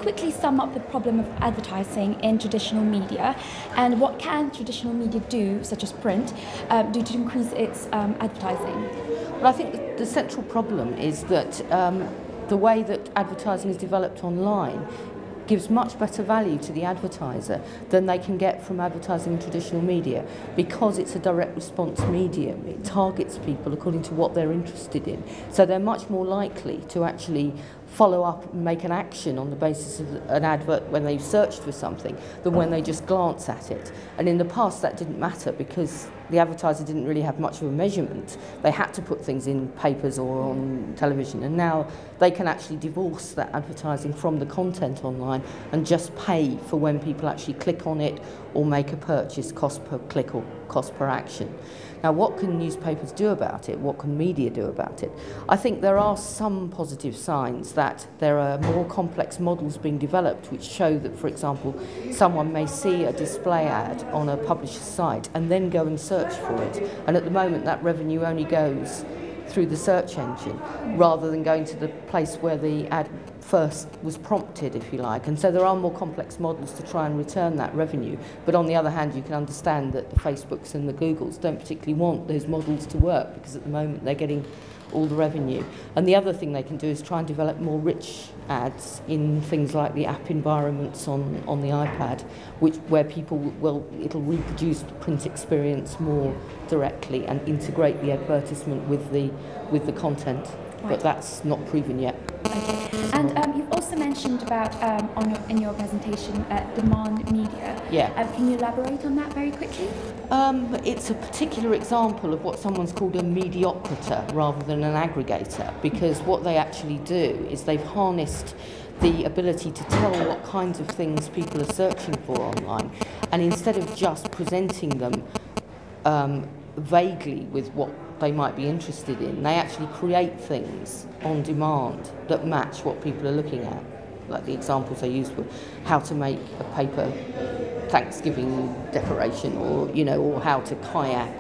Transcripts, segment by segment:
quickly sum up the problem of advertising in traditional media, and what can traditional media do, such as print, do to increase its advertising? Well, I think the central problem is that the way that advertising is developed online gives much better value to the advertiser than they can get from advertising in traditional media, because it's a direct response medium. It targets people according to what they're interested in. So they're much more likely to actually follow up and make an action on the basis of an advert when they've searched for something than when they just glance at it. And in the past that didn't matter because the advertiser didn't really have much of a measurement. They had to put things in papers or on television, and now they can actually divorce that advertising from the content online and just pay for when people actually click on it or make a purchase, cost per click or cost per action. Now, what can newspapers do about it? What can media do about it? I think there are some positive signs that there are more complex models being developed which show that, for example, someone may see a display ad on a publisher's site and then go and search for it. And at the moment, that revenue only goes through the search engine rather than going to the place where the ad first was prompted, if you like. And so there are more complex models to try and return that revenue. But on the other hand, you can understand that the Facebooks and the Googles don't particularly want those models to work because at the moment they're getting all the revenue. And the other thing they can do is try and develop more rich ads in things like the app environments on the iPad, where it'll reproduce the print experience more directly and integrate the advertisement with the content. Right. But that's not proven yet. Okay. And you've also mentioned about in your presentation demand media. Yeah. Can you elaborate on that very quickly? It's a particular example of what someone's called a mediocritor rather than an aggregator, because what they actually do is they've harnessed the ability to tell what kinds of things people are searching for online, and instead of just presenting them vaguely with what they might be interested in, they actually create things on demand that match what people are looking at. Like the examples I used were how to make a paper Thanksgiving decoration, or how to kayak,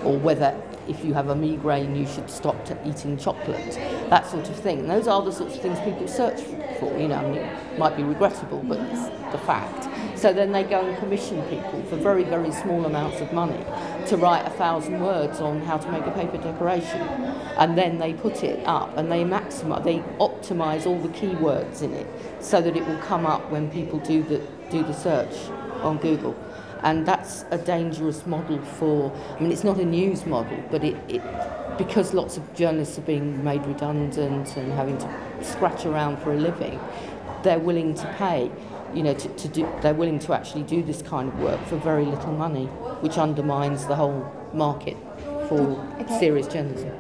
or whether if you have a migraine you should stop eating chocolate, that sort of thing. And those are the sorts of things people search for. It might be regrettable, but it's the fact. So then they go and commission people for very, very small amounts of money to write 1,000 words on how to make a paper decoration, and then they put it up and they optimize all the keywords in it so that it will come up when people do the search on Google. And that's a dangerous model it's not a news model, but because lots of journalists are being made redundant and having to scratch around for a living, they're willing to pay, they're willing to actually do this kind of work for very little money, which undermines the whole market for serious journalism.